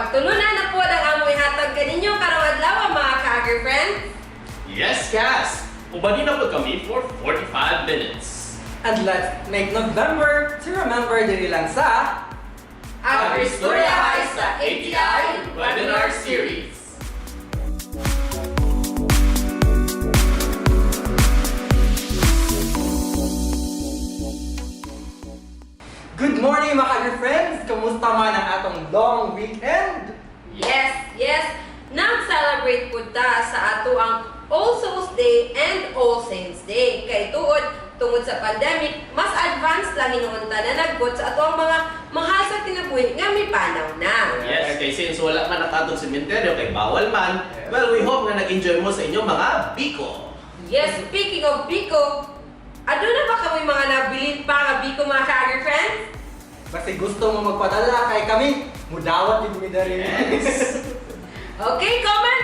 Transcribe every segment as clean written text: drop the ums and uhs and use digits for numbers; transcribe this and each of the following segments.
pagtulunan na po ang amoy hatag kaninyo karong adlaw mga ka-AgriFriends. Yes, Cass! Ubadi na po kami for 45 minutes. And let's make November to remember diri lang sa AgriStorya High sa ATI Webinar Series. Good morning mga AgriFriends! Kamusta man ang atong long weekend? Yes! Nag-celebrate po ta sa ato ang All Souls Day and All Saints Day. Kay tungod sa pandemic, mas advanced lang hinuunta na nagbuot sa ato ang mga mahal sa tinabuhi nga may panaw na. Yes, kay since wala man nakatong sementeryo kay bawal man, well, we hope na nag-enjoy mo sa inyong mga biko. Yes, speaking of biko, ano na ba kami mga nabilin pa nga biko mga ka-AgriFriends? Kasi gusto mo magpadala kay kami, mudawat yung midari. Yes. Okay, comment!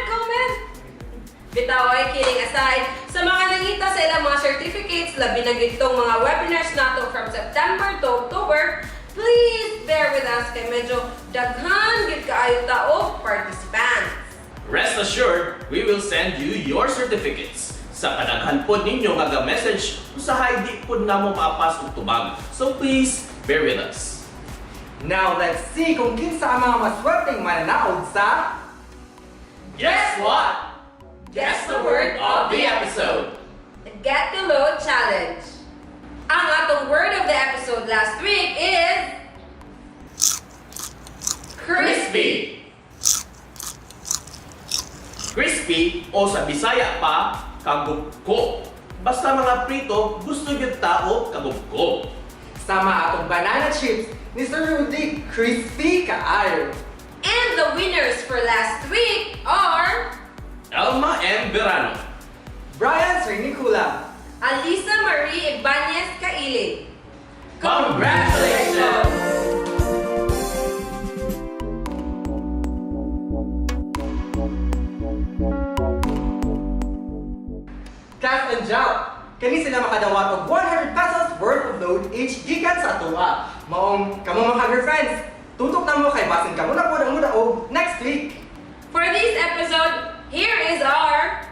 Bitaw ay kidding aside, sa mga nangita sa ilang mga certificates, labi na gitong mga webinars nato from September to October, please bear with us kay medyo daghan gid kaayo ta og participants. Rest assured, we will send you your certificates. Sa kadaghan po ninyo nga message, usahay di po na mo maapas og tubag. So please, bear with us. Now let's see kung kinsa ang mga maswerteng mananaod sa Guess what? Guess the word of the episode. Get to Load Challenge. Ang atong word of the episode last week is Crispy. Crispy o sa Bisaya pa, kagubko. Basta mga prito, gusto yung tao kagubko. sama atong banana chips ni Sir Rudy crispy kaayo. And the winners for last week are Elma M. Verano. Brian Srinicula. Alisa Marie Ibanez Kaili. Congratulations! Cass and Jout, kani sila makadawat og 100 pesos worth of load each gikan sa tuwa. Maong kamo mga AgriFriends, tutok na mo kay basin kamo na po ang mudaog next week. For this episode, here is our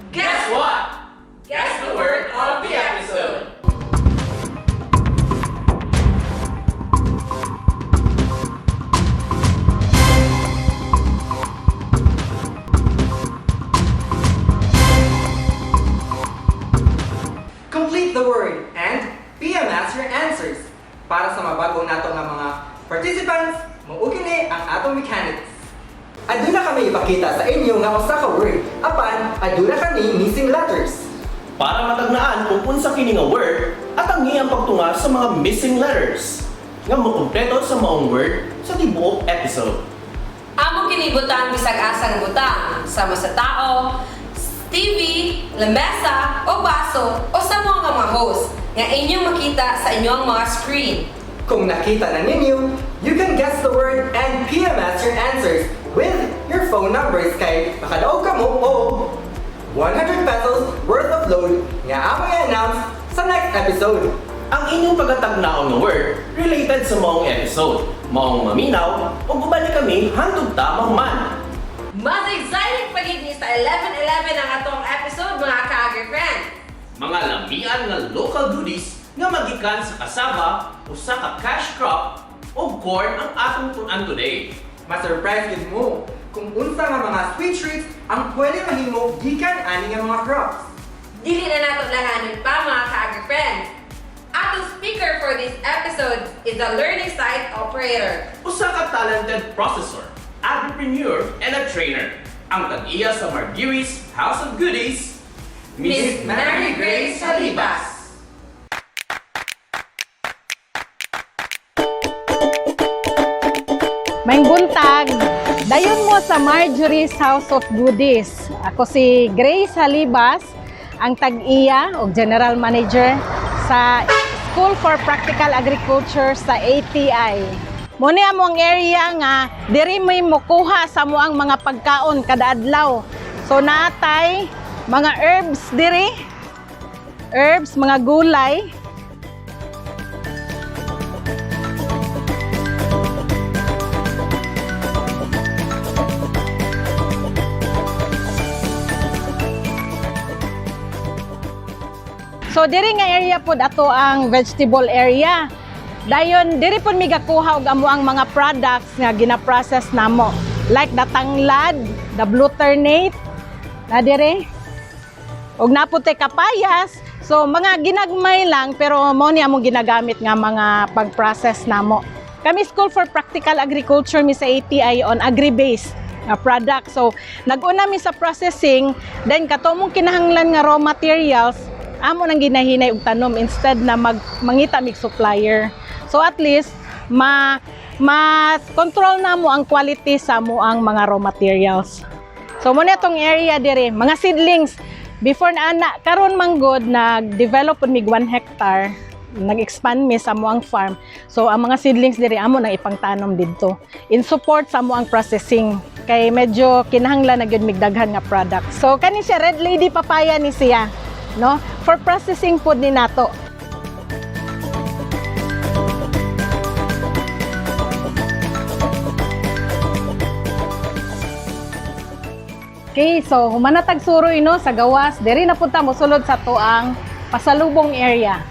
Guess what? Guess the word of the episode. Complete the word and PMS your answers. Para sa mabago nato nga mga participants, maugi ni ang atong mechanics. Aduna kami ipakita sa inyo nga usa ka word, apan aduna kani missing letters. Para matagnaan kung unsa kini nga word at ang iyang pagtunga sa mga missing letters nga makumpleto sa maong word sa tibuok episode. Amo kinibutan bisag asang butang sama sa tao, TV, lamesa, o baso, o sa mga host nga inyong makita sa inyong mga screen. Kung nakita na ninyo, you can guess the word and PMS your answers with your phone numbers kay makadaog ka mo o 100 pesos worth of load nga among i-announce sa next episode. Ang inyong pagkatagnaon nga word related sa maong episode, maong maminaw, o gubali kami hantod tamang man. Mas exciting pagid ni sa 11-11 ang atong episode mga ka-AgriFriends. Mga lamian nga local goodies nga magikan sa kasaba o sa ka-cash crop o corn ang atong tunan today. Ma-surprise gid mo kung unsa nga mga sweet treats ang pwede mahimo gikan ani nga mga crops. Dili na nato langanon pa mga ka-AgriFriends. Atong speaker for this episode is a learning site operator. Usa ka talented processor, agripreneur, and a trainer. Ang tag-iya sa Margiri's House of Goodies, Miss Mary Grace Salibas. Maing buntag, dayon mo sa Marjorie's House of Goodies. Ako si Grace Halibas, ang tag-iya o General Manager sa School for Practical Agriculture sa ATI. Muna among area nga diri may mokuha sa moang mga pagkaon kada adlaw. So natay mga herbs diri. Herbs, mga gulay. So diri nga area pod ato ang vegetable area. Dayon diri pod mi gakuha og amo ang mga products nga gina-process namo. Like the tanglad, the blue ternate, na diri. Og naputi kapayas. So mga ginagmay lang pero mo ni among ginagamit nga mga pag-process namo. Kami School for Practical Agriculture mi sa ATI on agri-based product. So nag-una mi sa processing, then kato mong kinahanglan nga raw materials amo nang ginahinay og tanom instead na mangita mig supplier. So at least ma-control na mo ang quality sa mo ang mga raw materials. So muna itong area dire, mga seedlings. Before na ana, karon manggod nag-develop mig 1 hectare, nag-expand mi sa mo ang farm. So ang mga seedlings dire amo nang ipangtanom didto. In support sa mo ang processing kay medyo kinahanglan na gyud mig daghan nga product. So kani siya red lady papaya ni siya, no? For processing food ni nato. Okay, so humanatag suroy no sa gawas, diri na punta mo sulod sa tuang pasalubong area.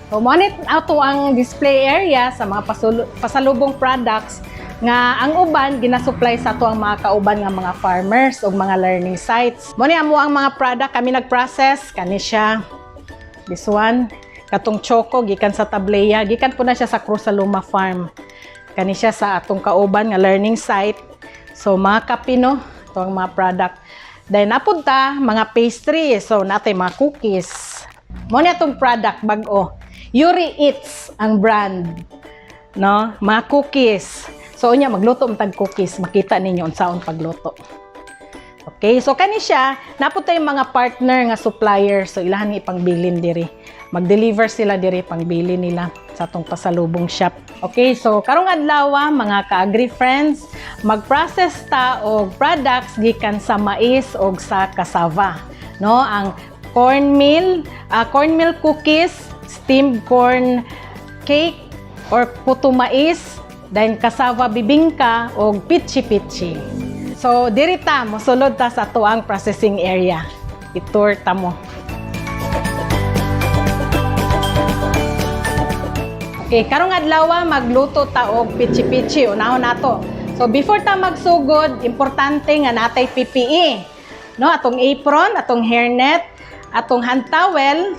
So monit ato ang display area sa mga pasalubong products nga ang uban ginasupply sa tuang mga kauban nga mga farmers o mga learning sites. Mo ni amo ang mga product kami nag-process kani siya. This one, katong choco gikan sa Tableya, gikan po na siya sa Crusaluma Farm. Kani siya sa atong kauban nga learning site. So mga kape no, ito ang mga product. Dahil napunta, mga pastry. So, natin mga cookies. Muna itong product, bago. Yuri Eats ang brand. No? Mga cookies. So, unya, magluto tag cookies. Makita ninyo unsaon pagluto. Okay, so kani siya, napunta yung mga partner nga supplier. So, ilahan ni ipangbilin diri. Mag-deliver sila diri pangbili nila sa atong pasalubong shop. Okay, so karong adlaw mga ka-agri friends, mag-process ta og products gikan sa mais og sa cassava, no? Ang cornmeal cookies, steamed corn cake or puto mais, then cassava bibingka og pitchi-pitchi. So diri ta mosulod ta sa tuang processing area. Itour ta mo. Okay, karong adlaw magluto ta og pitchi-pitchi. Unahon nato. So before ta magsugod, importante nga natay PPE. No, atong apron, atong hairnet, atong hand towel,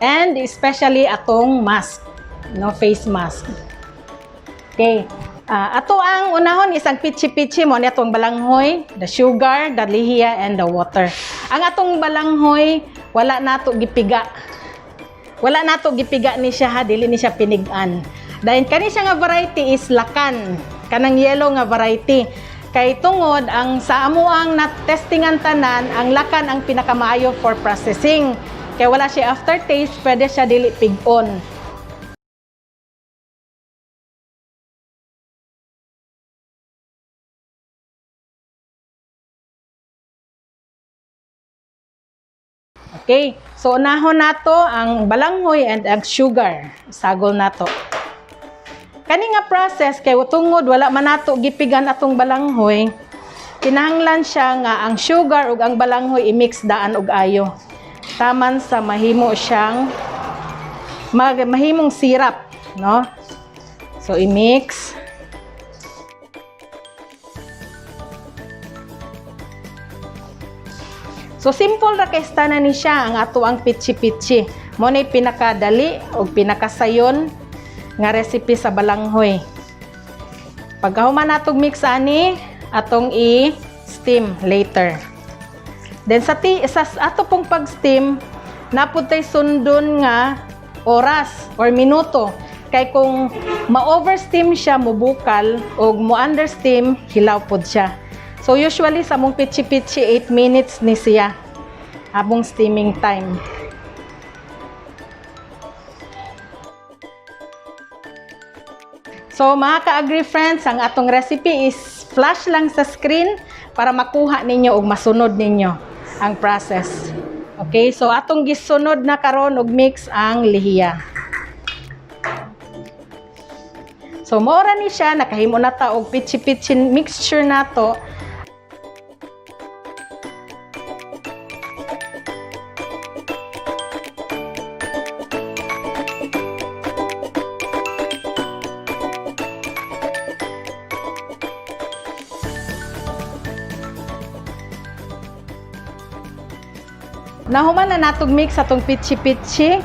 and especially atong mask, no, face mask. Okay. Ato ang unahon isang pitchi-pitchi mo ni atong balanghoy, the sugar, the lihiya, and the water. Ang atong balanghoy wala nato gipiga. Wala nato gipiga ni siya ha, dili ni siya pinigan. Dahil kani siya nga variety is lakan, kanang yellow nga variety. Kay tungod ang sa amo ang na-testingan tanan, ang lakan ang pinakamaayo for processing. Kay wala siya aftertaste, pwede siya dili pig-on. Okay, so unahon nato ang balanghoy and ang sugar. Sagol nato. Kani nga process kay tungod wala man nato gipigan atong balanghoy, kinahanglan siya nga ang sugar ug ang balanghoy i-mix daan og ayo. Taman sa mahimo siyang mahimong syrup, no? So i-mix. So simple ra kay stana ni siya ang ato ang pitchi-pitchi. Mo nay pinakadali o pinakasayon nga recipe sa balanghoy. Pagkahuman natong mix ani, atong i-steam later. Then sa ato pong pag-steam, naputay sundon nga oras or minuto. Kay kung ma-oversteam siya, mubukal o mo-understeam, hilaw pod siya. So usually sa mong pitchi-pitchi 8 minutes ni siya abong steaming time. So mga ka-agri friends, ang atong recipe is flash lang sa screen para makuha ninyo ug masunod ninyo ang process. Okay, so atong gisunod na karon og mix ang lihiya. So maora ni siya, nakahimo na ta og pitchi-pitchi mixture nato. Nahuman na natong mix sa tong pitchi-pitchi.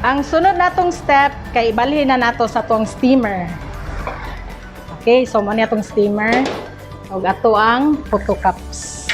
Ang sunod natong step kay ibalhin na nato sa tong steamer. Okay, so mo niya tong steamer. Ug ato ang photo cups.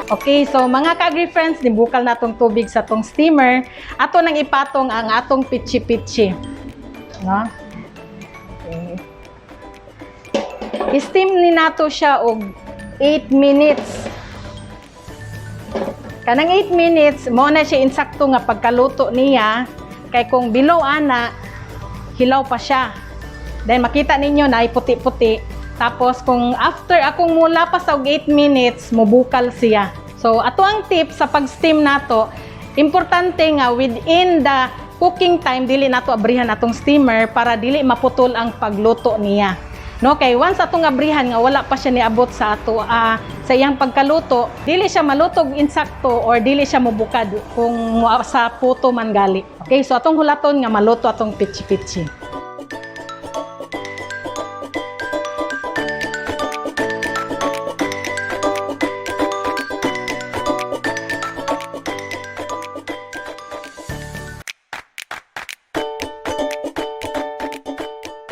Okay, so mga ka-agri friends, nibukal na tong tubig sa tong steamer. Ato nang ipatong ang atong pitchi-pitchi. No? Okay. I-steam ni nato siya og 8 minutes. Kanang 8 minutes, mo na siya insakto nga pagkaluto niya. Kay kung below ana, hilaw pa siya. Then makita ninyo na ay puti-puti. Tapos kung after akong mula pa sa 8 minutes, mubukal siya. So ato ang tip sa pag-steam nato, importante nga within the cooking time dili nato abrihan atong steamer para dili maputol ang pagluto niya. No, kay once atong abrihan nga wala pa siya niabot sa ato sa iyang pagkaluto, dili siya malutog insakto or dili siya mubukad kung sa puto man gali. Okay, so atong hulaton nga maluto atong pitchi-pitchi.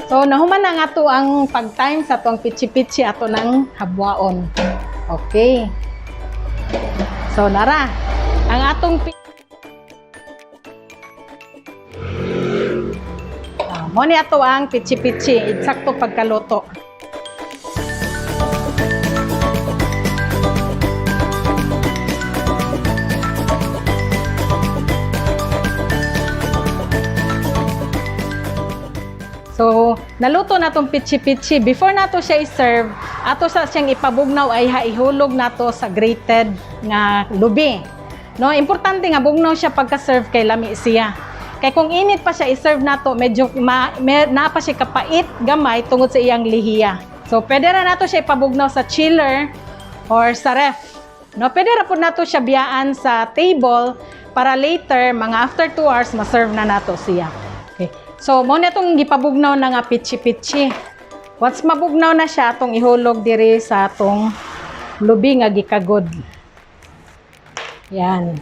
So, nahuman na nga to ang pag-time sa tong pitchi-pitchi ato ng habwaon. Okay. So, nara. Ang atong mo ni ato ang pitchi-pitchi. Eksakto pagkaluto. So, naluto na tong pitchi-pitchi. Before nato siya i-serve, ato sa siyang ipabugnaw ay ihulog nato sa grated nga lubi. No, importante nga bugnaw siya pagka-serve kay lami siya. Kay kung init pa siya i-serve nato, medyo na pa siya kapait gamay tungod sa iyang lihiya. So, pwede ra nato siya ipabugnaw sa chiller or sa ref. No, pwede ra pud nato siya biyaan sa table para later, mga after 2 hours, ma-serve na nato siya. Okay. So, mo na itong gipabugnaw na nga pitchi-pitchi. Once mabugnaw na siya, itong ihulog diri sa itong lubi nga gikagod. Yan.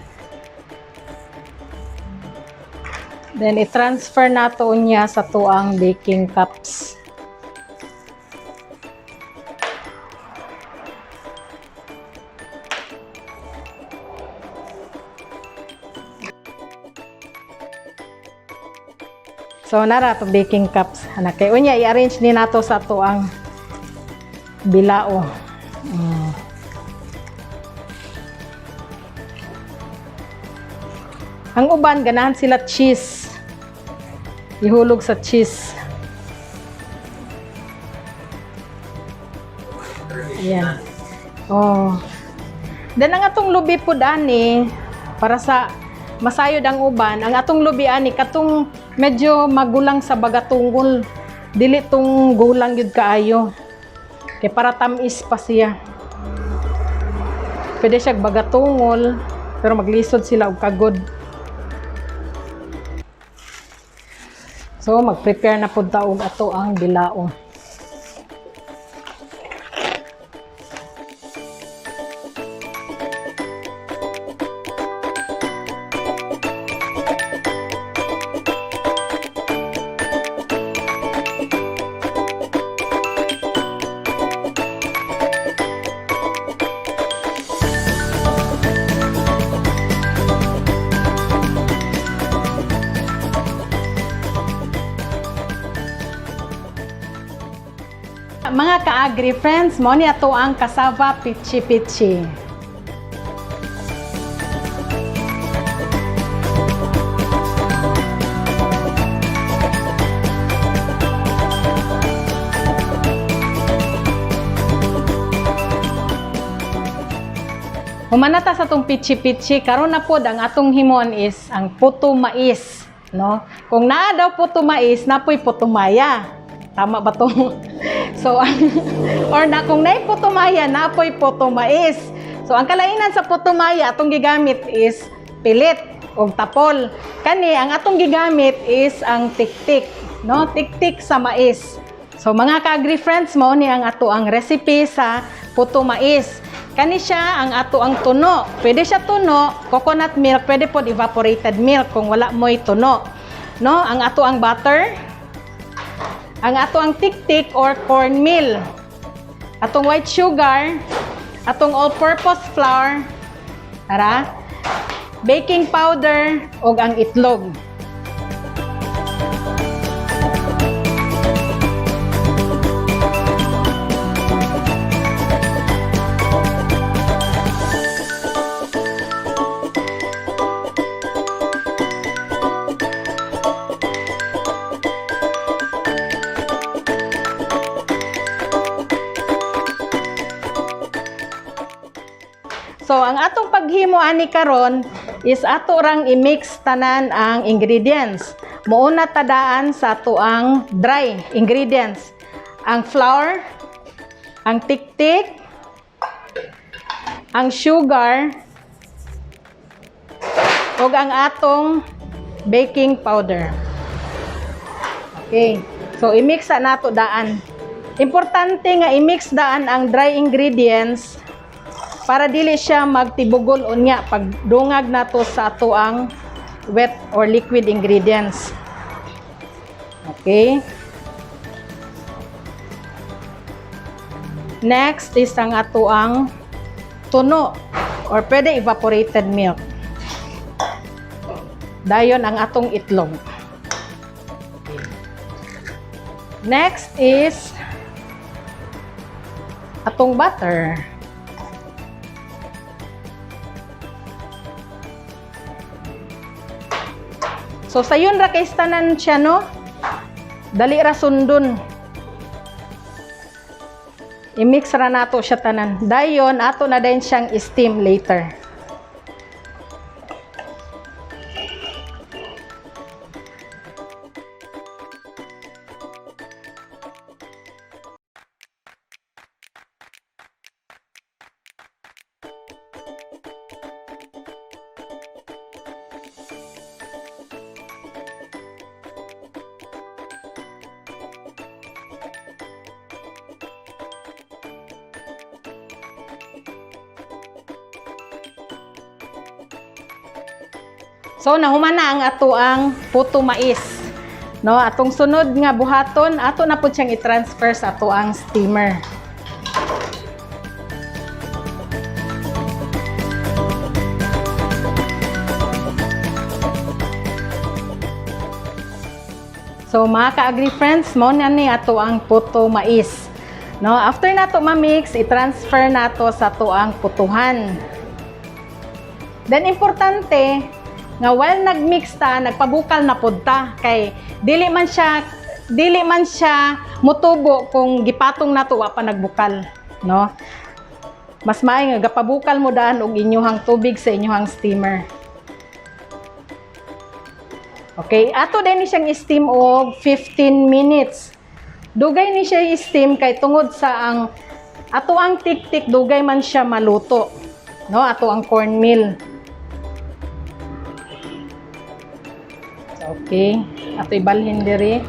Then, i-transfer na ito niya sa tuang baking cups. So, nara ito baking cups. Kaya unya, i-arrange ni nato sa ito ang bilao. Ang uban, ganahan sila cheese. Ihulog sa cheese. Ayan. Oh. Then, ang atong lubi po dani, para sa masayod ang uban, ang atong lubi ani, katong medyo magulang sa bagatungol. Dili tong gulang yun kaayo. Kaya para tamis pa siya. Pwede siya bagatungol, pero maglisod sila og kagod. So, mag-prepare na po taog ato ang bilao. ka-agri friends, mo ni ato ang cassava pichi-pichi. Humanata sa itong pichi-pichi, karon na pod ang atong himon is ang puto mais, no? Kung naa daw puto mais, napoy puto maya. Tama ba to? So, or na kung naay puto maya, napoy puto mais. So, ang kalainan sa puto maya, atong gigamit is pilit o tapol. Kani, ang atong gigamit is ang tik-tik, no? Tik-tik sa mais. So, mga ka-agri friends mo, ni ang ato ang recipe sa puto mais. Kani siya ang ato ang tuno. Pwede siya tuno, coconut milk, pwede po evaporated milk kung wala mo'y tuno. No? Ang ato ang butter, ang ato ang tik-tik or cornmeal, atong white sugar, atong all-purpose flour, tara, baking powder, ug ang itlog. So, ang atong paghimo ani karon is ato rang i-mix tanan ang ingredients. Muuna tadaan sa ato ang dry ingredients. Ang flour, ang tik-tik, ang sugar, ug ang atong baking powder. Okay. So, i-mix na nato daan. Importante nga i-mix daan ang dry ingredients para dili siya magtibugol unya pag dungag nato sa ato ang wet or liquid ingredients. Okay. Next is ang ato ang tuno or pwede evaporated milk. Dayon ang atong itlog. Okay. Next is atong butter. So, sayon ra kay tanan siya, no? Dali ra sundon. I-mix ra nato siya tanan. Dayon, ato na din siyang steam later. So, nahuman na ang ato ang puto mais. No, atong sunod nga buhaton, ato na po siyang i-transfer sa ato ang steamer. So, mga ka-agri friends, mo na ni ato ang puto mais. No, after nato ma-mix, i-transfer nato sa ato ang putuhan. Then, importante, nga while nagmix ta, nagpabukal na pod ta kay dili man siya mutubo kung gipatong nato wa pa nagbukal, no? Mas maay nga gapabukal mo daan og inyuhang tubig sa inyuhang steamer. Okay, ato din ni siyang steam og 15 minutes. Dugay ni siya i-steam kay tungod sa ang ato ang tik-tik dugay man siya maluto, no? Ato ang cornmeal. Okay, ato ibalhin diri.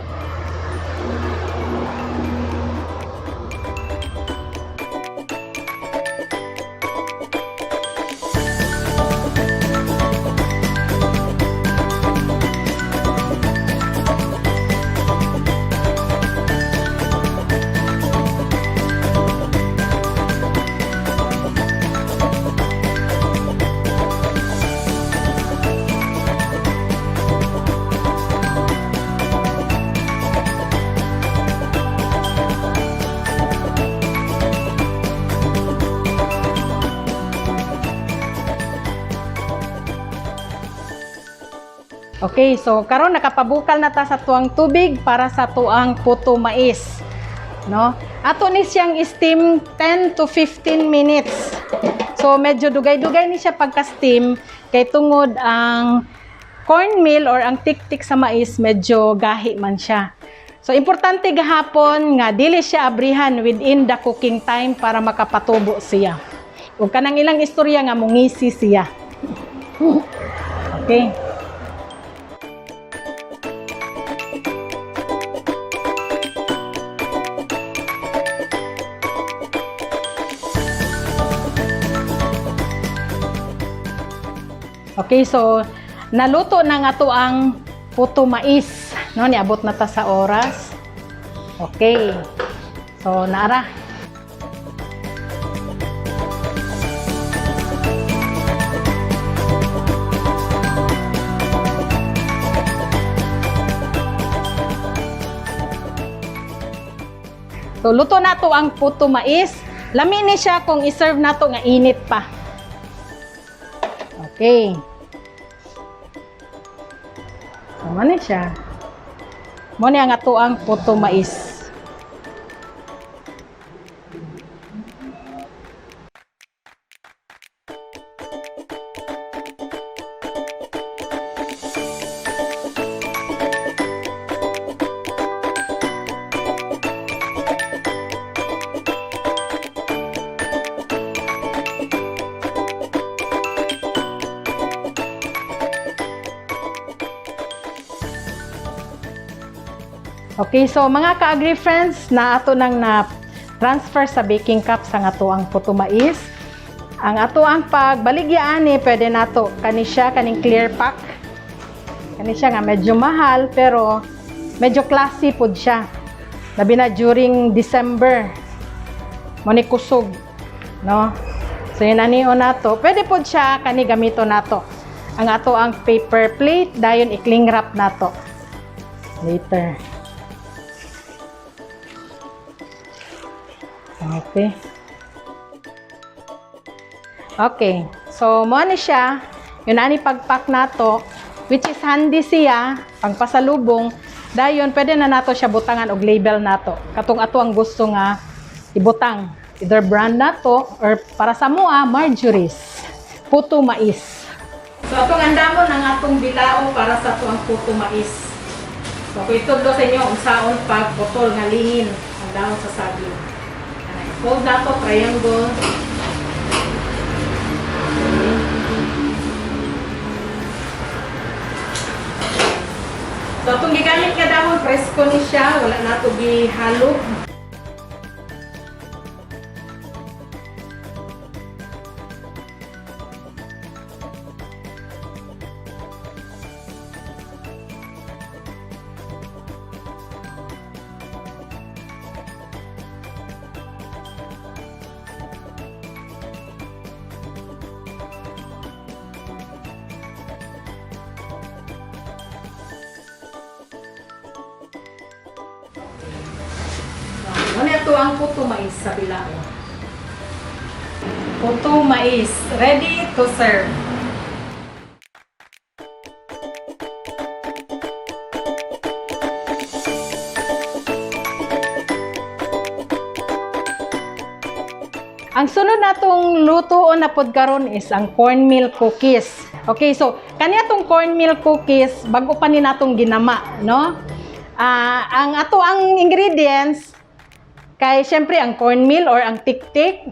Okay, so karon nakapabukal na ta sa tuang tubig para sa tuang puto mais. No? Ato ni siyang steam 10 to 15 minutes. So medyo dugay-dugay ni siya pagka-steam kay tungod ang cornmeal or ang tiktik sa mais medyo gahi man siya. So importante gahapon nga dili siya abrihan within the cooking time para makapatubo siya. Ug kanang ilang istorya nga mungisi siya. Okay. Okay, so naluto na nga to ang puto mais. No, niabot na ta sa oras. Okay. So, naara. So, luto na to ang puto mais. Lami ni siya kung iserve na to nga init pa. Okay. Tama na siya. Muna ang ato ang puto mais. Okay, so mga ka-agri friends, na ato nang na-transfer sa baking cup sa ato ang puto mais. Ang ato ang pagbaligyan pwede nato kani siya kaning clear pack. Kani siya nga medyo mahal pero medyo classy pud siya. Labi na during December. Mo ni kusog, no? So yun anion nato. Pwede pud siya kani gamito nato. Ang ato ang paper plate dayon i-cling wrap nato. Later. Okay. Okay. So, mo ni siya. Yun ani pagpack nato, which is handy siya, pagpasalubong. Dayon, pwede na nato siya butangan og label nato. Katong ato ang gusto nga ibutang. Either brand nato or para sa mua, Marjorie's puto mais. So, atong andamon ang atong bilao para sa tuang puto mais. So, kung itudlo sa inyo, unsaon pag botol nga lingin ang daon sa saging. Fold na to, triangle. So, itong gigamit nga dahon, presko ni siya. Wala na ito gihalo. Ano ito ang puto mais sa bilao? Puto mais, ready to serve. Ang sunod natong lutoon na pod karon is ang cornmeal cookies. Okay, so kaniya tong cornmeal cookies bago pa ni natong ginama, no? Ang ato ang ingredients kay syempre ang cornmeal or ang tiktik,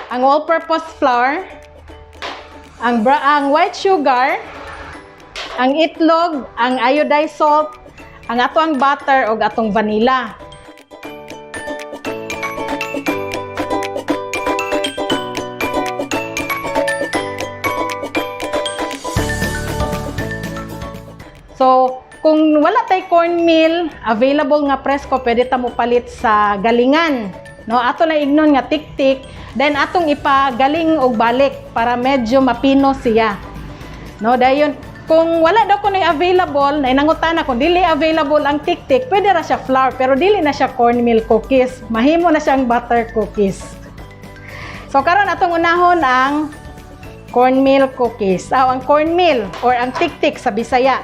ang all-purpose flour, ang white sugar, ang itlog, ang iodized salt, ang ato ang butter o atong vanilla. So, kung wala tay cornmeal, available nga presko, pwede ta mo palit sa galingan. No, ato na ignon nga tiktik, then atong ipagaling og balik para medyo mapino siya. No, dayon kung wala daw kuno available, na inangutana kung dili available ang tiktik, pwede ra siya flour pero dili na siya cornmeal cookies. Mahimo na siyang butter cookies. So karon atong unahon ang cornmeal cookies. Ang cornmeal or ang tiktik sa Bisaya.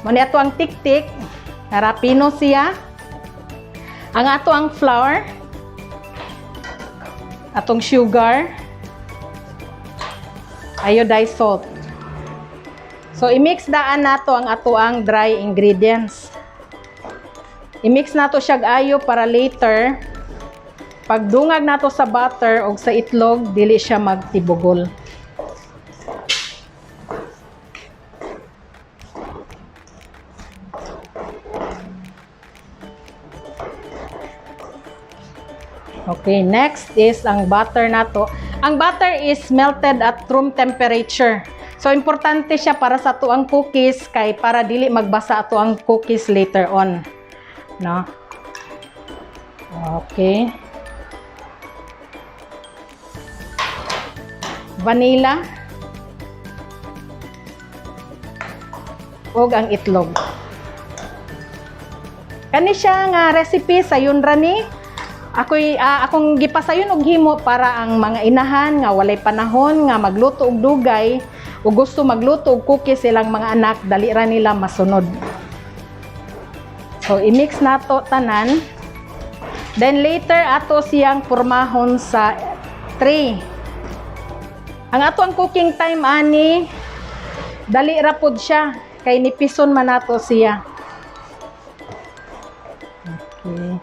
Mo ni ato ang tiktik, harapino siya. Ang ato ang flour, atong sugar, iodized salt. So i-mix daan nato ang ato ang dry ingredients. I-mix nato siya ayo para later pagdungag nato sa butter o sa itlog dili siya magtibugol. Okay, next is ang butter nato. Ang butter is melted at room temperature. So importante siya para sa tuang cookies kay para dili magbasa ato ang cookies later on. No? Okay. Vanilla. Ug ang itlog. Kani siya nga recipe sayon ra ni. Akong gipasayon og himo para ang mga inahan nga walay panahon nga magluto og dugay o gusto magluto og cookies silang mga anak dali ra nila masunod. So i-mix nato tanan. Then later ato siyang pormahon sa tray. Ang ato ang cooking time ani dali ra pud siya kay nipison man nato siya. Okay.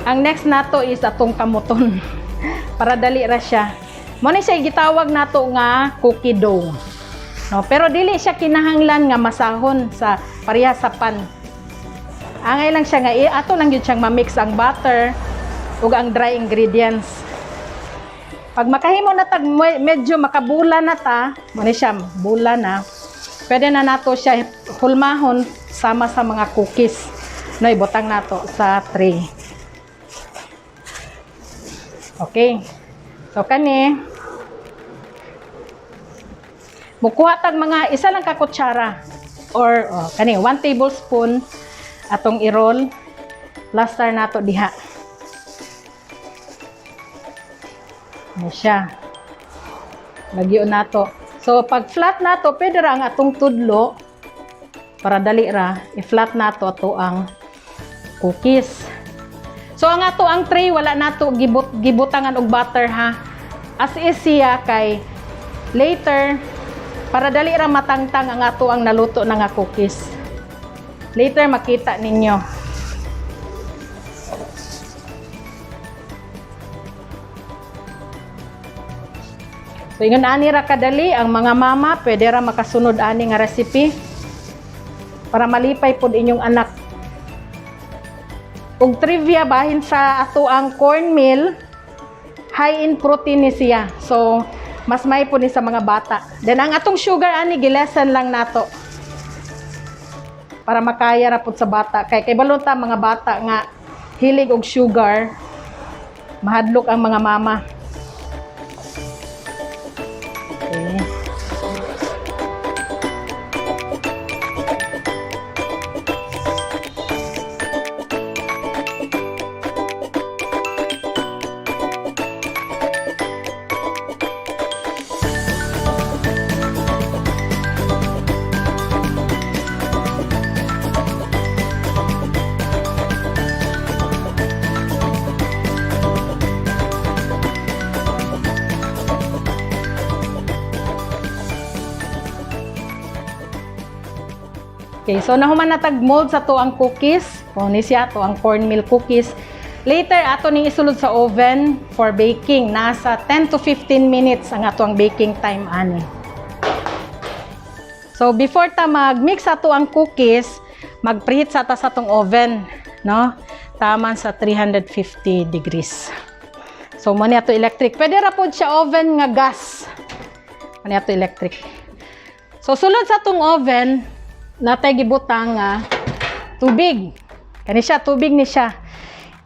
Ang next nato is atong kamuton. Para dali ra siya. Mo ni siya gitawag nato nga cookie dough. No, pero dili siya kinahanglan nga masahon sa pareha sa pan. Angay lang siya nga ato lang gyud siyang ma-mix ang butter ug ang dry ingredients. Pag makahimo na tag medyo makabula na ta, mo ni siya bula na. Pwede na nato siya hulmahon sama sa mga cookies. No, ibutang nato sa tray. Okay. So kani mukuha tag mga isa lang ka kutsara or kani 1 tablespoon atong i-roll. Plaster nato diha. Ano siya. Lagyon nato. So pag flat nato pwede ra ang atong tudlo para dali ra i-flat nato ato ang cookies. So ang ato ang tray wala nato gibutangan og butter ha. As is siya kay later para dali ra matangtang ang ato ang naluto na nga cookies. Later makita ninyo. So ingon ani ra kadali ang mga mama pwede ra makasunod ani nga recipe para malipay pod inyong anak. Ug trivia bahin sa ato ang cornmeal, high in protein ni siya. So, mas may po ni sa mga bata. Then ang atong sugar ani gilesen lang nato. Para makaya ra pud sa bata. Kay balunta mga bata nga hilig og sugar, mahadlok ang mga mama. Okay. Okay, so nahuman na tag mold sa to ang cookies. O ni siya to ang cornmeal cookies. Later ato ning isulod sa oven for baking. Nasa 10 to 15 minutes ang ato ang baking time ani. So before ta mag-mix ato ang cookies, mag-preheat sa ta sa tong oven, no? Taman sa 350 degrees. So mo ni ato electric. Pwede ra pod siya oven nga gas. Mo ni ato electric. So sulod sa tong oven, natay gibutang nga tubig. Kani siya tubig ni siya.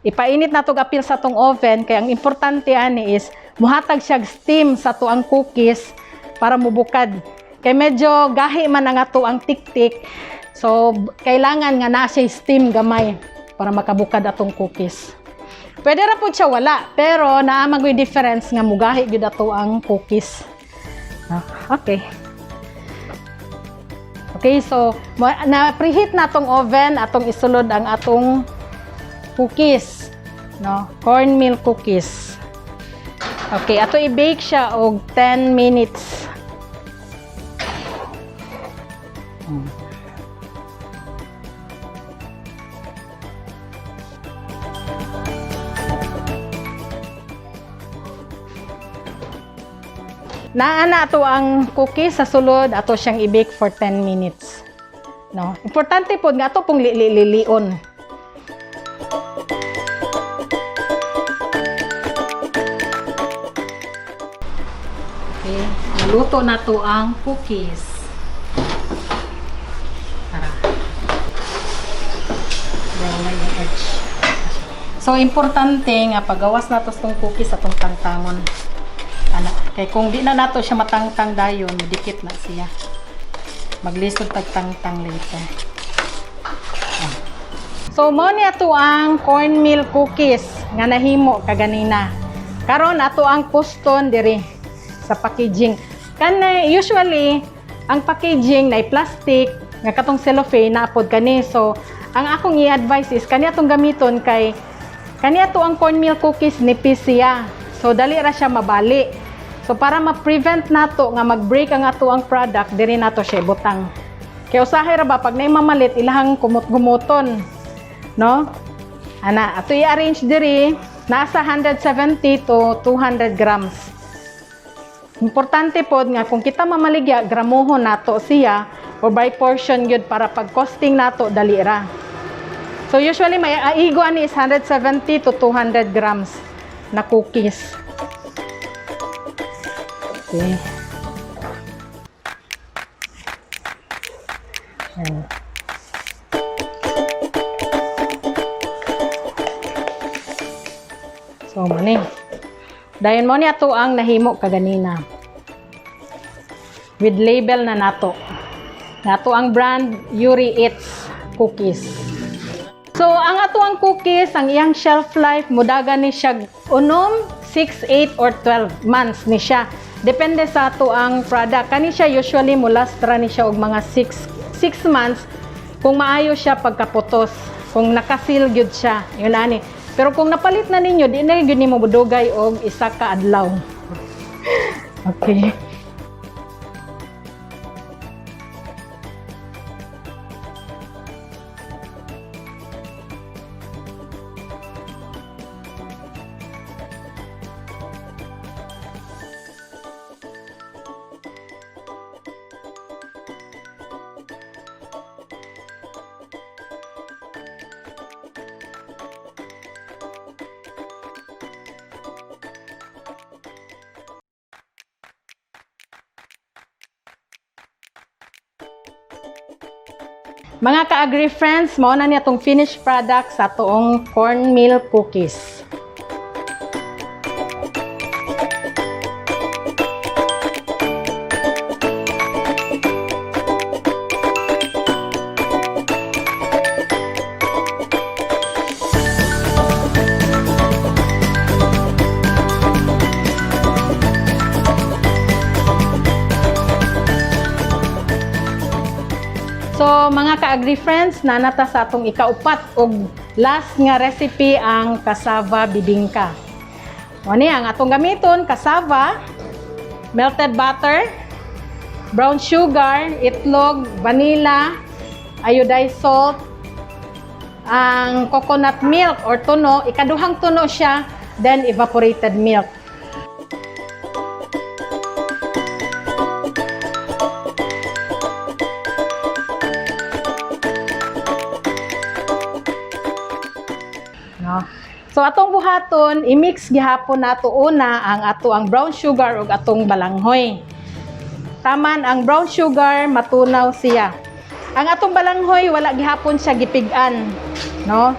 Ipainit na to apil sa tong oven kay ang importante ani is muhatag siya steam sa tuang cookies para mubukad. Kay medyo gahi man ang ato ang tiktik. So kailangan nga na siya steam gamay para makabukad atong cookies. Pwede ra pud siya wala, pero naa magoy difference nga mugahi gyud ato ang cookies. Okay. Okay, so na preheat na atong oven, atong isulod ang atong cookies, no? Cornmeal cookies. Okay, ato i-bake siya og 10 minutes. Naana ato ang cookies sa sulod, ato siyang i-bake for 10 minutes. No? Importante po nga ato pong lilion. Okay, naluto na to ang cookies. Tara. Brown na yung edge. So, importante nga pagawas na to itong cookies atong tangtangon. Kay kung di na nato siya matangtang dayon, dikit na siya. Maglisod tagtangtang later. So mo ni ato ang cornmeal cookies nga nahimo kaganina. Karon ato ang kuston diri sa packaging. Usually ang packaging na plastic nga katong cellophane na pod kani. So ang akong i-advise is kani atong gamiton kay kani ato ang cornmeal cookies nipis siya. So dali ra siya mabali. So para ma-prevent nato nga mag-break ang ato ang product, diri nato siya butang. Kaya usahay ra ba pag nay mamalit ilahang kumot-gumuton, no? Ana, ato i-arrange diri nasa 170 to 200 grams. Importante pod nga kung kita mamaligya, gramuhon nato siya o by portion gyud para pag costing nato dali ra. So usually may aigo ani is 170 to 200 grams na cookies. Okay. Ayan. So, mani. Dayon mo ni ato ang nahimo kaganina. With label na nato. Nato ang brand Yuri Eats Cookies. So, ang ato ang cookies, ang iyang shelf life, mudaga ni siya unom, 6, 8, or 12 months ni siya. Depende sa ato ang product. Kani siya usually mulastra ni siya og mga 6 months kung maayo siya pagkaputos. Kung nakasil gyud siya, yun ani. Pero kung napalit na ninyo, di na gyud nimo budugay og isa ka adlaw. Okay. Mga ka-agri friends, mao na niya tong finished product sa toong cornmeal cookies. So, mga ka-agri friends, nanata sa atong ikaupat og last nga recipe ang cassava bibingka. O niya, ang atong gamiton, cassava, melted butter, brown sugar, itlog, vanilla, iodized salt, ang coconut milk or tuno, ikaduhang tuno siya, then evaporated milk. So atong buhaton, i-mix gihapon nato una ang ato ang brown sugar ug atong balanghoy. Taman ang brown sugar matunaw siya. Ang atong balanghoy wala gihapon siya gipigan, no?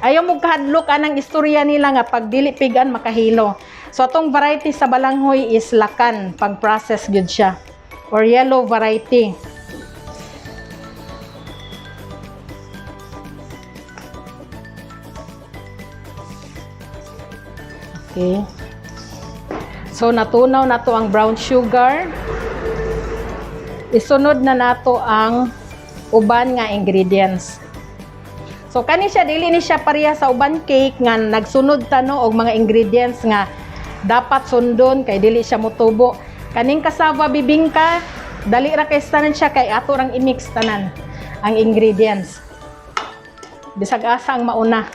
Ayaw mo kahadlok anang istorya nila nga pag dili pigan makahilo. So atong variety sa balanghoy is lakan, pag-process gyud siya or yellow variety. Okay. So natunaw nato ang brown sugar. Isunod na nato ang uban nga ingredients. So kani siya dili ni siya pareha sa uban cake nga nagsunod tano og mga ingredients nga dapat sundon kay dili siya motubo. Kaning cassava bibingka dali ra kay tanan siya kay ato rang i-mix tanan ang ingredients. Bisag asa ang mauna.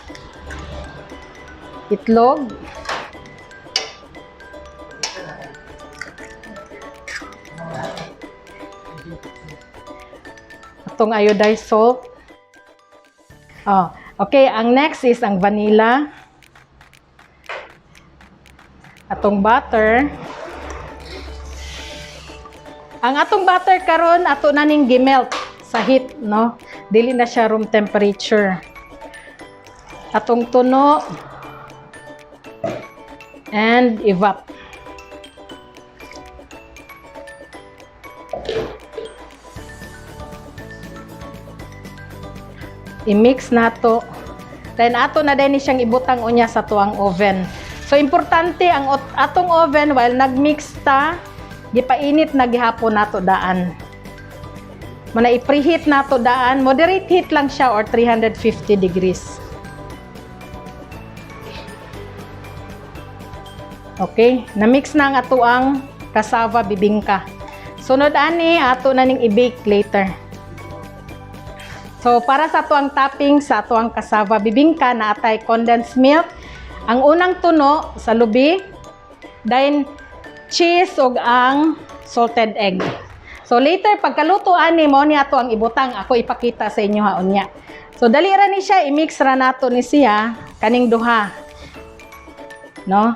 Itlog, atong iodized salt. Oh, okay, ang next is ang vanilla. Atong butter. Ang atong butter karon ato na ning gimelt sa heat, no? Dili na siya room temperature. Atong tuno and evap. I-mix nato. Then ato na din siyang ibutang unya sa tuang oven. So importante ang atong oven while nagmix ta, gipainit na gihapon nato daan. Muna i-preheat nato daan, moderate heat lang siya or 350 degrees. Okay, na-mix na ang ato ang cassava bibingka. Sunod ani ato na ning i-bake later. So, para sa ito ang topping sa ito ang cassava bibingka na atay condensed milk. Ang unang tuno sa lubi, then cheese ug ang salted egg. So, later, pagkaluto ani mo niya ito ang ibutang, ako ipakita sa inyo haon niya. So, dali ra ni siya, i-mix ra nato ni siya, kaning duha. No?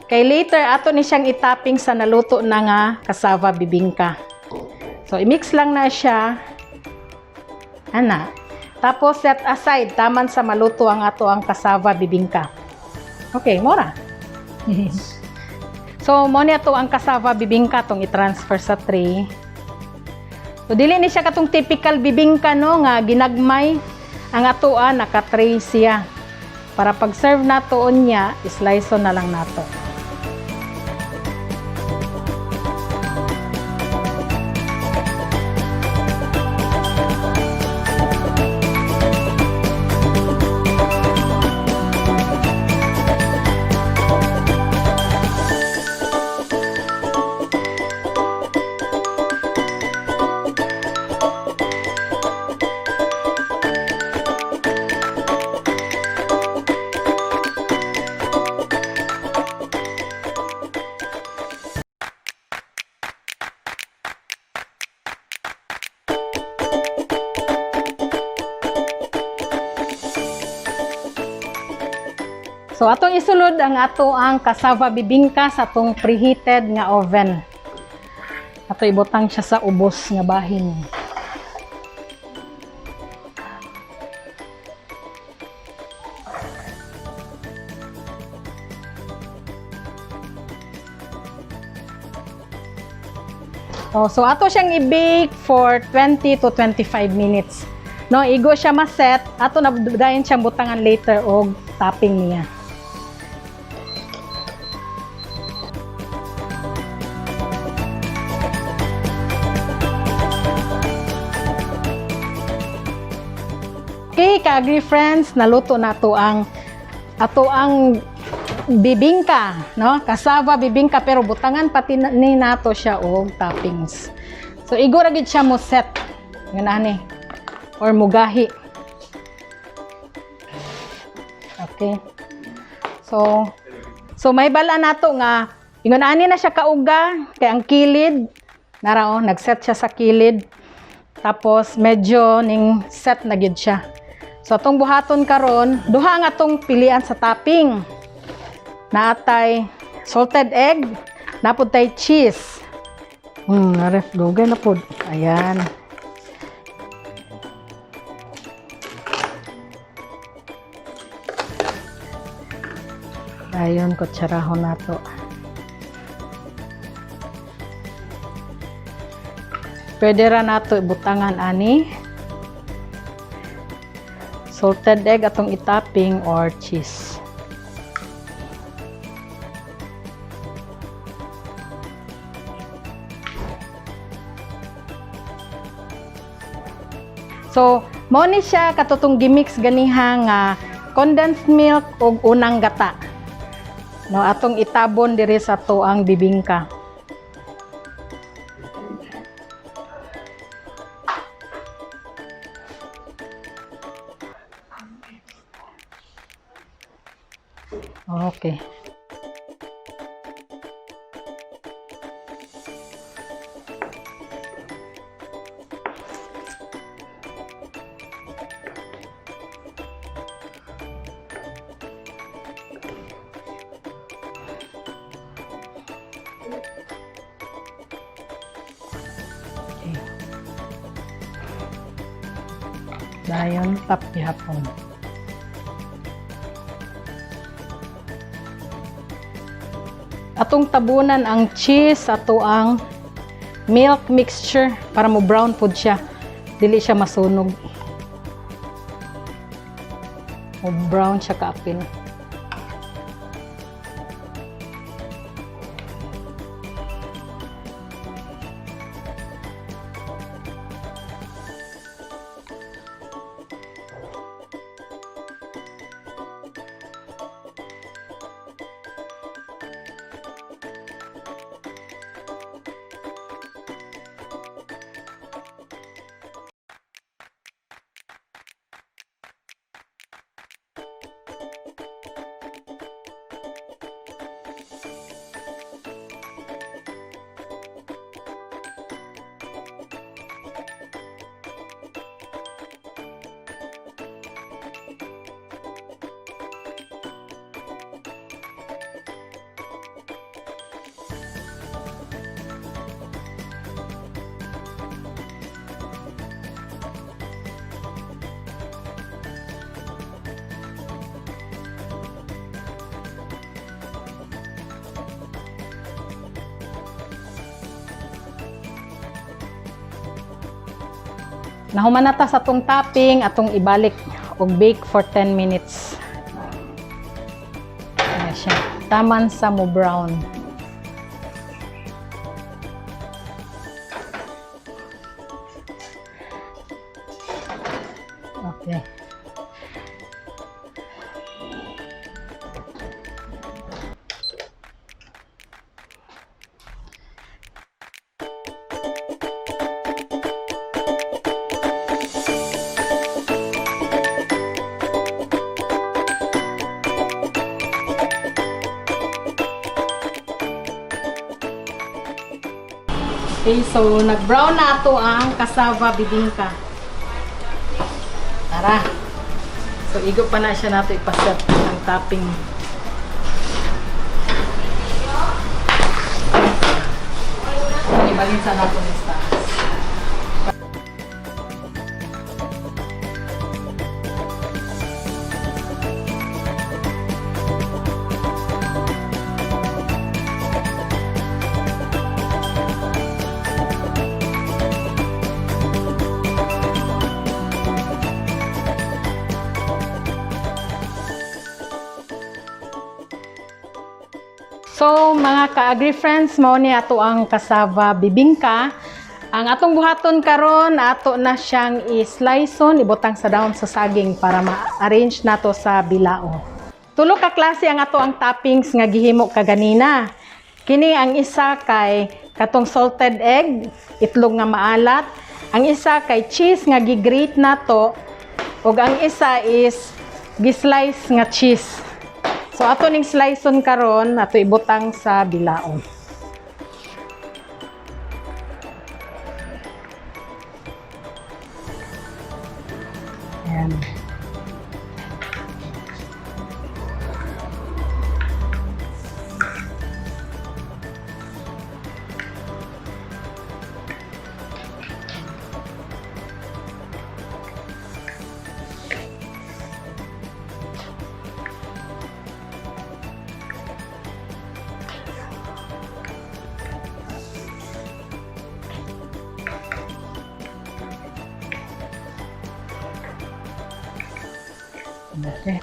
Kay later, ato ni siyang itopping sa naluto na nga cassava bibingka. So, i-mix lang na siya. Ana. Tapos set aside taman sa maluto ang ato ang cassava bibingka. Okay, mora. So mo ni ato ang cassava bibingka tong i-transfer sa tray. So dili ni siya katong typical bibingka no nga ginagmay ang ato naka-tray siya. Para pag serve nato niya, slice na lang nato. So atong isulod ang ato ang cassava bibingka sa atong preheated nga oven. Ato ibutang siya sa ubos nga bahin. So ato siyang i-bake for 20 to 25 minutes. No, igo siya ma-set, ato na dayon siyang butangan later og topping niya. Okay, ka-agri friends, naluto na ato ang bibingka, no? Cassava bibingka pero butangan pati ni nato siya og toppings. So igo ra gid siya mo set. Ngani or mugahi. Okay. So may bala nato nga ingon ani na siya kauga kay ang kilid nara nag-set siya sa kilid. Tapos medyo ning set na gid siya. So atong buhaton karon, duha nga atong pilian sa topping. Naatay salted egg, napod tay cheese. Naref dugay na pod. Ayan. Dayon kutsarahon nato. Pwede ra nato ibutangan ani salted egg atong itopping or cheese. So, mao ni siya katutong gimix ganiha nga condensed milk ug unang gata. No, atong itabon diri sa tuang bibingka. Okay. Dayon tap gihapon. Atong tabunan ang cheese ato ang milk mixture para mo brown food siya. Dili siya masunog. O brown siya kaapil. Nahuman na ta sa atong topping, atong ibalik o bake for 10 minutes. Ayan siya. Taman sa mo brown. Okay. Okay, so nag-brown na ito ang cassava bibingka. Tara. So igo pa na siya nato ipaset ang topping. Ibalin sa nato ng stars. So mga ka-agri friends, mao ni ato ang cassava bibingka. Ang atong buhaton karon, ato na siyang i-sliceon, ibutang sa dahon sa saging para ma-arrange nato sa bilao. Tulo ka klase ang ato ang toppings nga gihimo kaganina. Kini ang isa kay katong salted egg, itlog nga maalat. Ang isa kay cheese nga gi-grate nato, ug ang isa is gi-slice nga cheese. So ato ning sliceon karon, ato ibutang sa bilao. Ayan. Okay.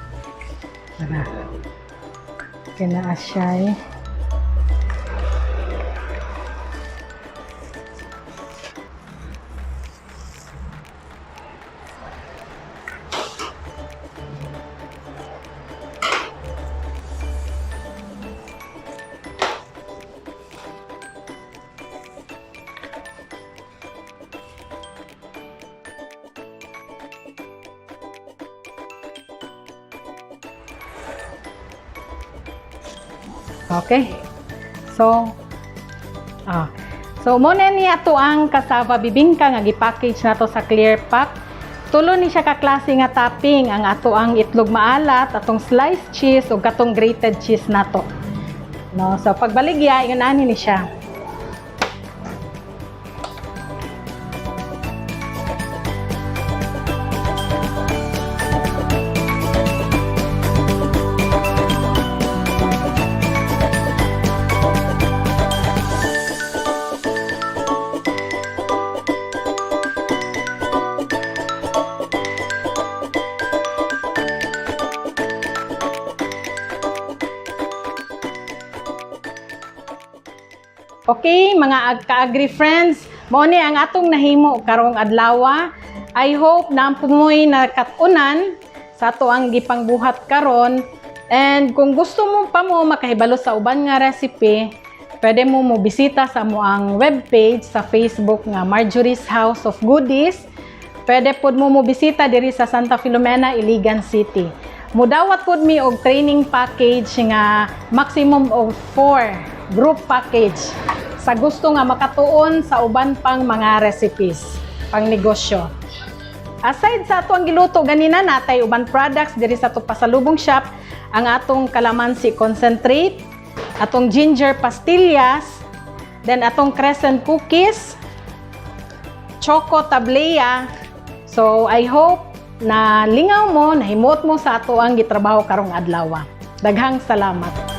Para kinaa siya eh. Okay. So, muna niya to ang cassava bibingka nga gi-package nato sa clear pack. Tulo ni siya ka klase nga topping, ang ato ang itlog maalat, atong sliced cheese ug katong grated cheese nato. No, so pagbaligya ingon ani ni siya. Okay, mga ka-agri friends, mao ni ang atong nahimo karong adlaw. I hope na ang pumoy nakatunan sa ato ang gipangbuhat karon. And kung gusto mo pa mo makahibalo sa uban nga recipe, pwede mo bisita sa mo ang webpage sa Facebook nga Marjorie's House of Goodies. Pwede pod mo bisita diri sa Santa Filomena, Iligan City. Mudawat pod mi og training package nga maximum of 4 group package sa gusto nga makatuon sa uban pang mga recipes pang negosyo. Aside sa ato ang giluto ganina, natay uban products diri sa ato pasalubong shop, ang atong calamansi concentrate, atong ginger pastillas, then atong crescent cookies, choco tablea. So I hope na lingaw mo, nahimot mo sa ato ang gitrabaho karong adlaw. Daghang salamat.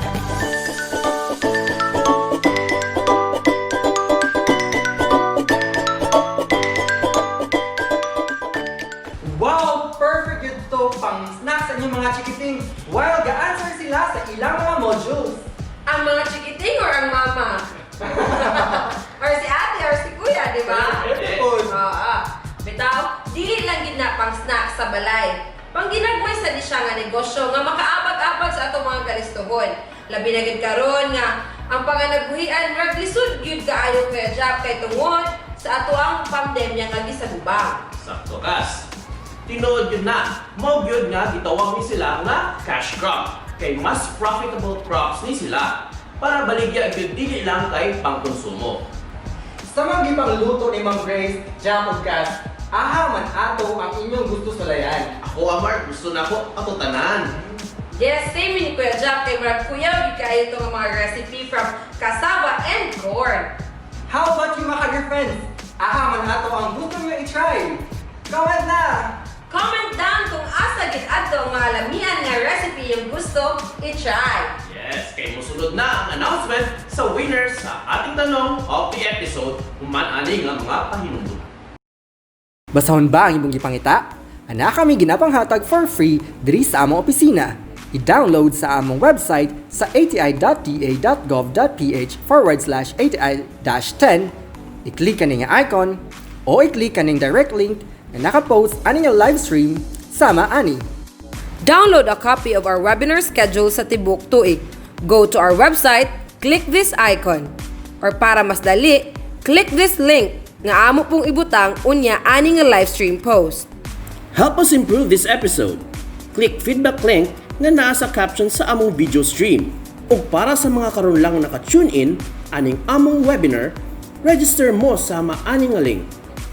Wow! Perfect yun to pang snack sa inyong mga chikiting while ga-answer sila sa ilang mga modules. Ang mga chikiting or ang mama? Or si ate or si kuya, di ba? Oo. Bitaw, dili lang gid na pang snack sa balay. Pang ginagmay sa di siya nga negosyo nga makaabag-abag sa atong mga kalistuhon. Labi na gid karon nga ang panganagbuhian rag lisod gyud kaayo kaya job kay tungod sa ato ang pandemya nga gisagubang. Sakto kas. Tinuod yun na, mo yun nga gitawag ni sila nga cash crop. Kay mas profitable crops ni sila. Para baligya gyud dili lang kay pangkonsumo. Sa mga gipangluto ni Ma'am Grace, Jam ug Cass, aha man ato ang inyong gusto sulayan. Ako Amar, gusto na ko ato tanan. Yes, same ni Kuya Jack kay Marag Kuya, gid kaayo itong mga recipe from cassava and corn. How about you mga ka friends? Aha man ato ang gusto nyo i-try. Comment na! Comment down kung asa gid adto ang mga lamian nga recipe yung gusto i-try. Yes, kay musunod na ang announcement sa winners sa ating tanong of the episode human ani nga mga pahinumdum. Basahon ba ang imong gipangita? Ana kami ginapanghatag for free diri sa among opisina. I-download sa among website sa ati.da.gov.ph/ATI-10, i-click kaning icon o i-click kaning direct link na nakapost ani nga live stream sama ani. Download a copy of our webinar schedule sa Tibok Tuig. Go to our website, click this icon. Or para mas dali, click this link nga amo pong ibutang unya ani nga live stream post. Help us improve this episode. Click feedback link nga naa sa caption sa among video stream. Ug para sa mga karon lang naka-tune in aning among webinar, register mo sa maaning nga link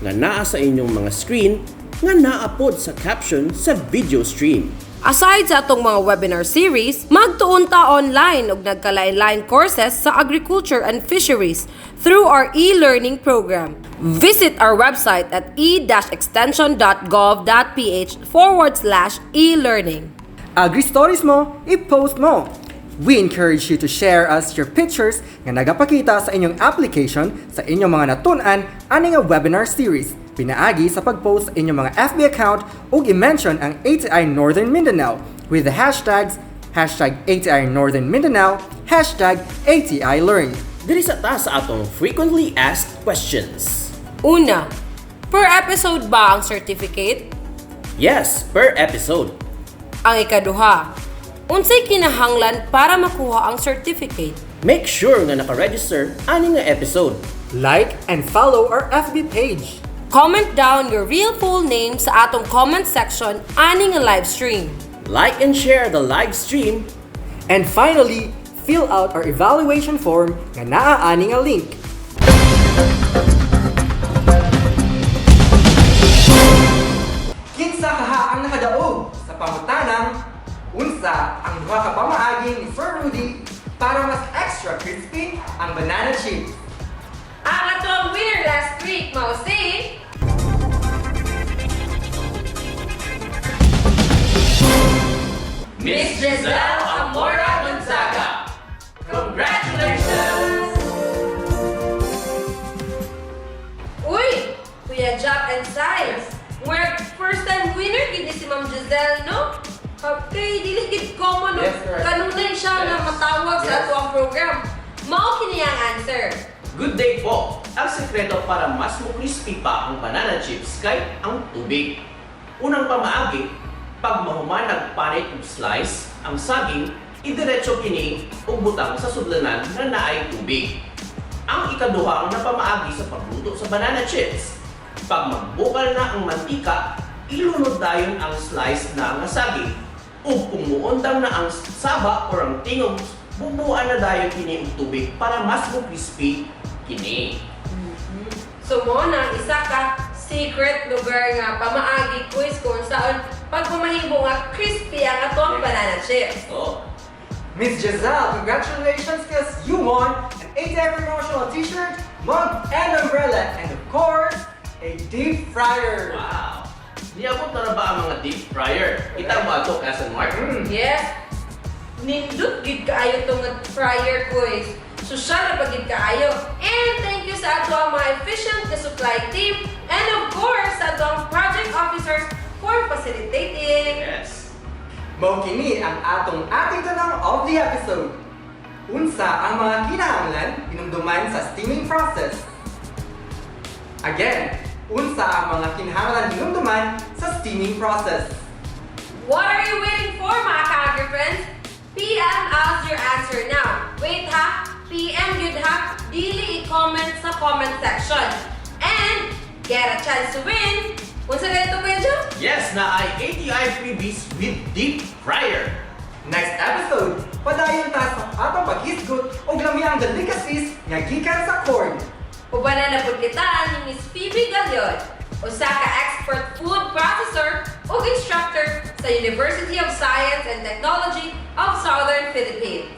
nga naa sa inyong mga screen nga naapod sa caption sa video stream. Aside sa atong mga webinar series, magtuon ta online og nagkalain-lain courses sa agriculture and fisheries through our e-learning program. Visit our website at e-extension.gov.ph/e-learning. Agri-stories mo, i-post mo. We encourage you to share us your pictures nga nagapakita sa inyong application sa inyong mga natun-an ani nga webinar series. pinaagi sa pag-post sa inyong mga FB account ug i-mention ang ATI Northern Mindanao with the hashtags #ATI Northern Mindanao, #ATI Learn. Diri sa taas sa atong frequently asked questions. Una, per episode ba ang certificate? Yes, per episode. Ang ikaduha, unsay kinahanglan para makuha ang certificate? Make sure nga naka-register ani nga episode. Like and follow our FB page. Comment down your real full name sa atong comment section ani nga live stream. Like and share the live stream. And finally, fill out our evaluation form nga naaani nga link. Kinsa kaha ang nakadaog sa pangutanang unsa ang duha ka pamaagi ni Sir Rudy para mas extra crispy ang banana chips. Ang atong winner last week mao si Miss Giselle Amora Gonzaga. Congratulations! Uy! Kuya Jack and Size! We're first time winner gid si Ma'am Giselle, no? Okay, dili gid common no. Yes, correct. Kanunay siya na Yes. matawag sa Yes. ato ang program. Mao kini ang answer. Good day po! Ang sekreto para mas crispy pa ang banana chips kay ang tubig. Unang pamaagi, pag mahuman nagpanit og slice, ang saging, idiretso kini og butang sa sudlanan na naay tubig. Ang ikaduha ang napamaagi sa pagluto sa banana chips. Pag magbukal na ang mantika, ilunod dayon ang slice na nga saging. Ug kung muundang na ang saba or ang tingog, bubuan na dayon kini og tubig para mas crispy kini. So mo na isa ka secret lugar nga pamaagi quiz kung saan pag pumahimo nga crispy ang atong banana chips. So, Miss Giselle, congratulations because you won an ATI promotional t-shirt, mug, and umbrella, and of course, a deep fryer. wow! Niabot na ba ang mga deep fryer? Kita mo ato, Cousin Mark? Yes. Nindot gid kaayo tong nga fryer quiz. Sosyal na pagid kaayo. And thank you sa ato ang mga efficient na supply team and of course sa ato ang project officers for facilitating. Yes. Mao kini ang ating tanong of the episode. Unsa ang mga kinahanglan hinumduman sa steaming process? Again, unsa ang mga kinahanglan hinumduman sa steaming process? What are you waiting for, mga ka-agri friends? PM us your answer now. Wait ha, PM yun ha, dili i-comment sa comment section. And get a chance to win. Unsa ganito Kuya Joe? Yes, na ay ATI freebies with deep fryer. Next episode, padayon ta sa atong paghisgot og lamiang delicacies nga gikan sa corn. Ubanan na pud kita ni Miss Phoebe Galion, usa ka expert food processor ug instructor sa University of Science and Technology of Southern Philippines.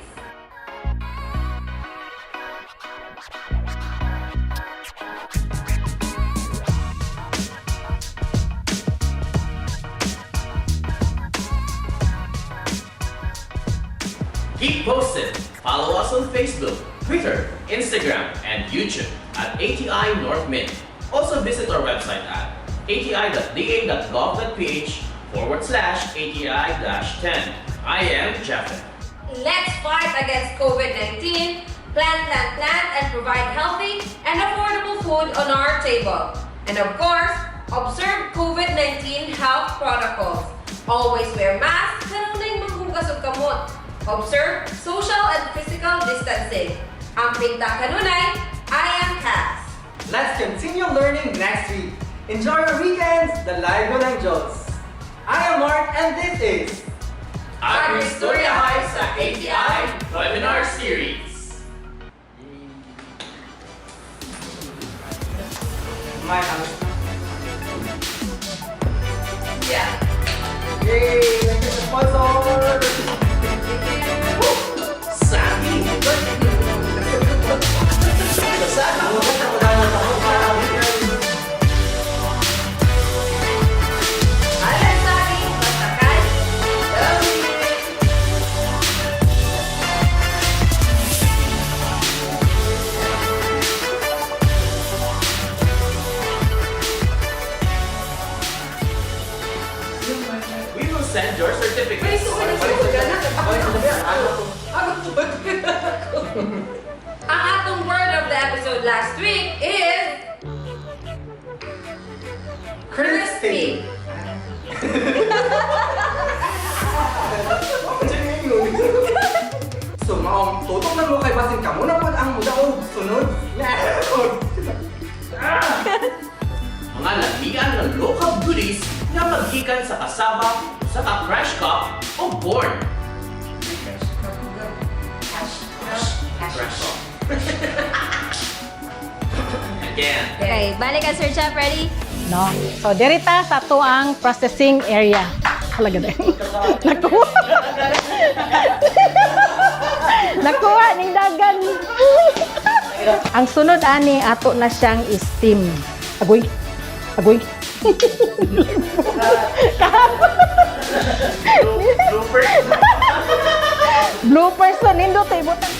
Keep posted. Follow us on Facebook, Twitter, Instagram, and YouTube at ATI North Mid. Also visit our website at ati.da.gov.ph/ATI-10. I am Jeffin. Let's fight against COVID-19, plant, and provide healthy and affordable food on our table. And of course, observe COVID-19 health protocols. Always wear masks, kanunay maghugas og kamot. Observe social and physical distancing. Ang pinta kanunay, I am Cass. Let's continue learning next week. Enjoy your weekends, the live ng Diyos. I am Mark and this is Agri-Storya High sa ATI Webinar Series. my house. Yeah. Yay! Thank you for the sponsor! Sabi! Alam sa akin, matakay. Love you. last week is crispy. So, maong tutok na mo kay basin ka muna po ang mudaog sunod. Mga lamian ng local goodies na maghikan sa kasaba, sa crush cup o corn. Crush cup. Again. Okay, balik ka, Sir Chef. Ready? No. So dirita sa tuang processing area. Talaga din. Nakuha. Nakuha ning dagan. Ang sunod ani ato na siyang steam. Agoy. Agoy. Bloopers na nindot ay butang.